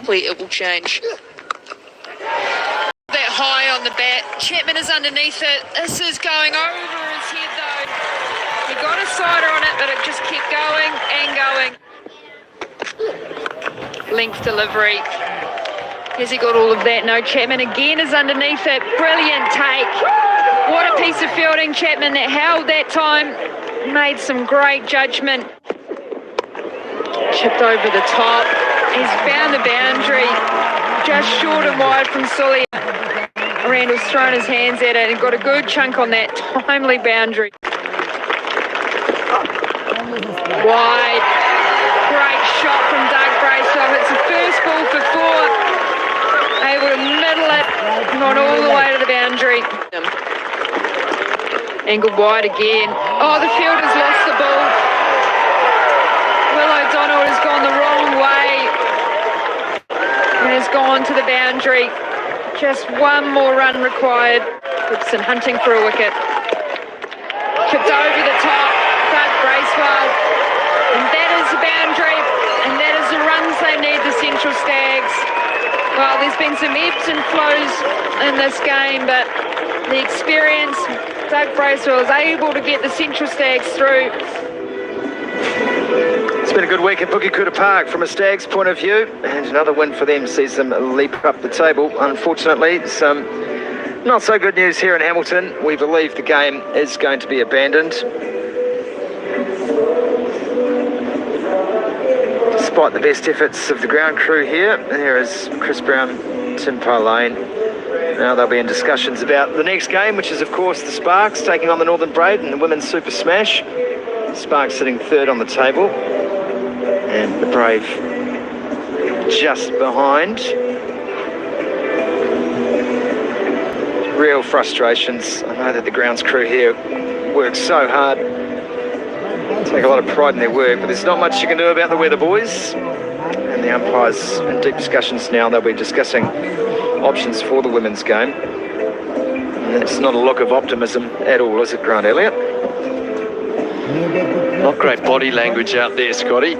It will change. That high on the bat. Chapman is underneath it. This is going over his head though. He got a sider on it, but it just kept going and going. Length delivery. Has he got all of that? No, Chapman again is underneath it. Brilliant take. What a piece of fielding, Chapman, that held that time. Made some great judgment. Chipped over the top. He's found the boundary. Just short and wide from Sully. Randall's thrown his hands at it and got a good chunk on that timely boundary. Wide. Great shot from Doug Bracewell. It's the first ball for 4. Able to middle it, not all the way to the boundary. Angled wide again. Oh, the fielder's lost the ball. Will O'Donnell has gone the wrong way and has gone to the boundary. Just one more run required. Gibson hunting for a wicket. Chipped over the top. Doug Bracewell. And that is the boundary. And that is the runs they need, the Central Stags. Well, there's been some ebbs and flows in this game, but the experience, Doug Bracewell is able to get the Central Stags through. It's been a good week at Bukit Kuta Park from a Stags point of view, and another win for them sees them leap up the table. Unfortunately, some not so good news here in Hamilton. We believe the game is going to be abandoned. Despite the best efforts of the ground crew here, here is Chris Brown, Tim Parlane. Now they'll be in discussions about the next game, which is of course the Sparks taking on the Northern Brave in the Women's Super Smash. Sparks sitting third on the table, and the Brave just behind. Real frustrations. I know that the grounds crew here work so hard, take a lot of pride in their work, but there's not much you can do about the weather, boys. And the umpires in deep discussions now. They'll be discussing options for the women's game. And it's not a look of optimism at all, is it, Grant Elliott? Not great body language out there, Scotty.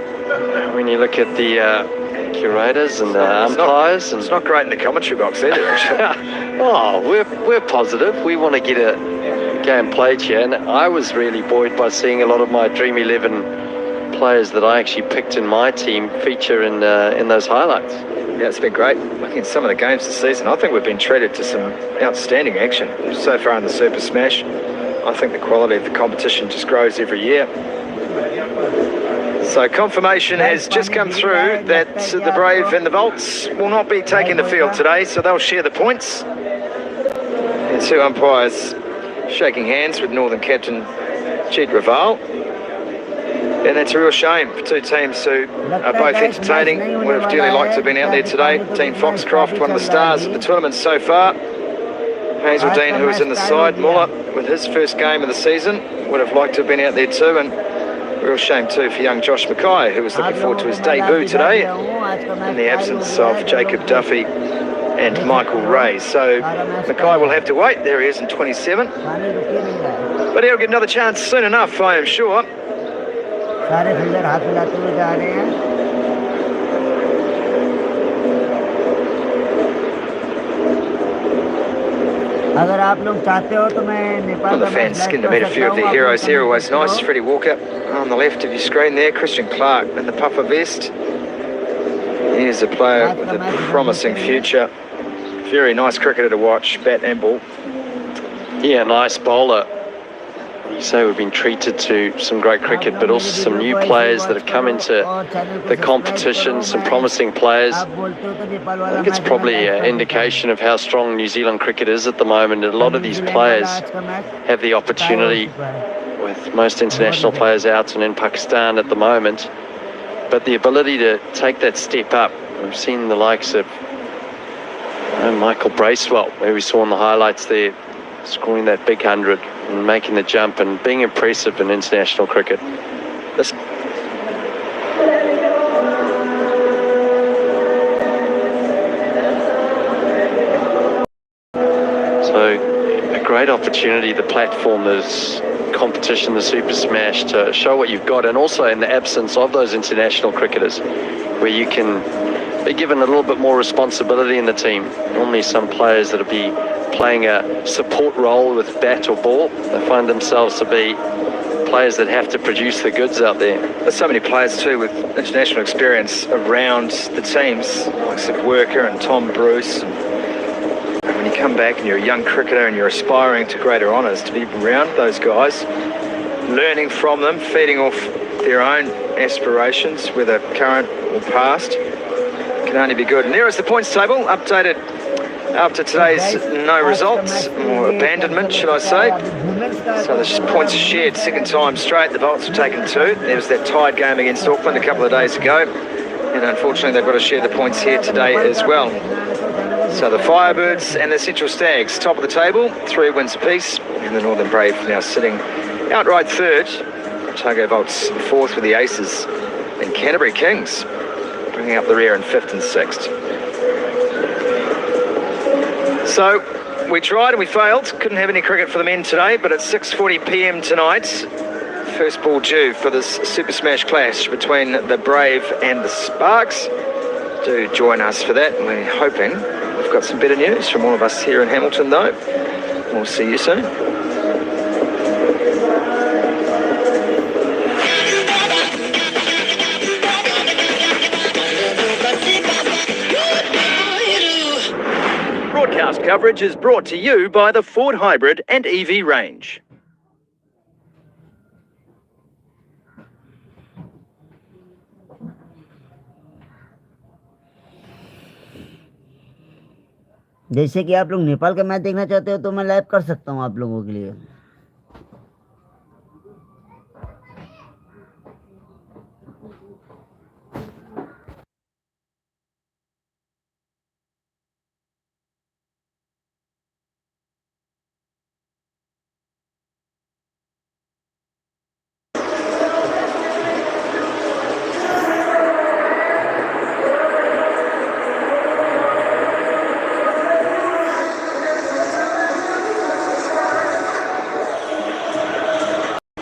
When you look at the curators and the umpires, it's not great in the commentary box either, actually. Oh, we're positive. We want to get a game played here, and I was really buoyed by seeing a lot of my Dream 11 players that I actually picked in my team feature in those highlights. Yeah, it's been great. Looking at some of the games this season, I think we've been treated to some outstanding action so far in the Super Smash. I think the quality of the competition just grows every year. So confirmation has just come through that the Brave and the Volts will not be taking the field today, so they'll share the points. And two umpires shaking hands with Northern captain Jed Raval. And that's a real shame for two teams who are both entertaining. Would have dearly liked to have been out there today. Dean Foxcroft, one of the stars of the tournament so far. Hazeldine, who was in the side. Muller, with his first game of the season, would have liked to have been out there too. And a real shame too for young Josh Mackay, who was looking forward to his debut today in the absence of Jacob Duffy and Michael Ray. So Mackay will have to wait. There he is in 27. But he'll get another chance soon enough, I am sure. सारे fielder हाथ मिलाते हुए जा रहे हैं। अगर आप लोग चाहते हो तो मैं Nepal the fans skinned to meet a few of their heroes here. Always nice. Freddie Walker on the left of your screen there. Christian Clark in the puffer vest. Here's a player with a promising future. Very nice cricketer to watch, bat and ball. Yeah, nice bowler. You say we've been treated to some great cricket, but also some new players that have come into the competition, some promising players. I think it's probably an indication of how strong New Zealand cricket is at the moment. A lot of these players have the opportunity, with most international players out and in Pakistan at the moment, but the ability to take that step up. We've seen the likes of Michael Bracewell, who we saw in the highlights there, scoring that big 100 and making the jump and being impressive in international cricket. So a great opportunity. The platform is competition, the Super Smash, to show what you've got, and also in the absence of those international cricketers, where you can be given a little bit more responsibility in the team. Normally some players that'll be playing a support role with bat or ball, they find themselves to be players that have to produce the goods out there. There's so many players too with international experience around the teams, like Worker and Tom Bruce. And when you come back and you're a young cricketer and you're aspiring to greater honours, to be around those guys, learning from them, feeding off their own aspirations, whether current or past, can only be good. And there is the points table, updated after today's no results, or abandonment, should I say. So the points are shared second time straight. The Bolts have taken 2. There was that tied game against Auckland a couple of days ago, and unfortunately they've got to share the points here today as well. So the Firebirds and the Central Stags top of the table, 3 wins apiece, and the Northern Brave now sitting outright third. Otago Bolts 4th with the Aces, and Canterbury Kings bringing up the rear in 5th and 6th. So we tried and we failed. Couldn't have any cricket for the men today, but at 6:40 p.m. tonight, first ball due for this Super Smash clash between the Brave and the Sparks. Do join us for that. We're hoping we've got some better news from all of us here in Hamilton, though. We'll see you soon. Broadcast coverage is brought to you by the Ford Hybrid and EV range. जैसे कि आप लोग नेपाल का match देखना चाहते हो तो मैं लाइव कर सकता हूँ आप लोगों के लिए।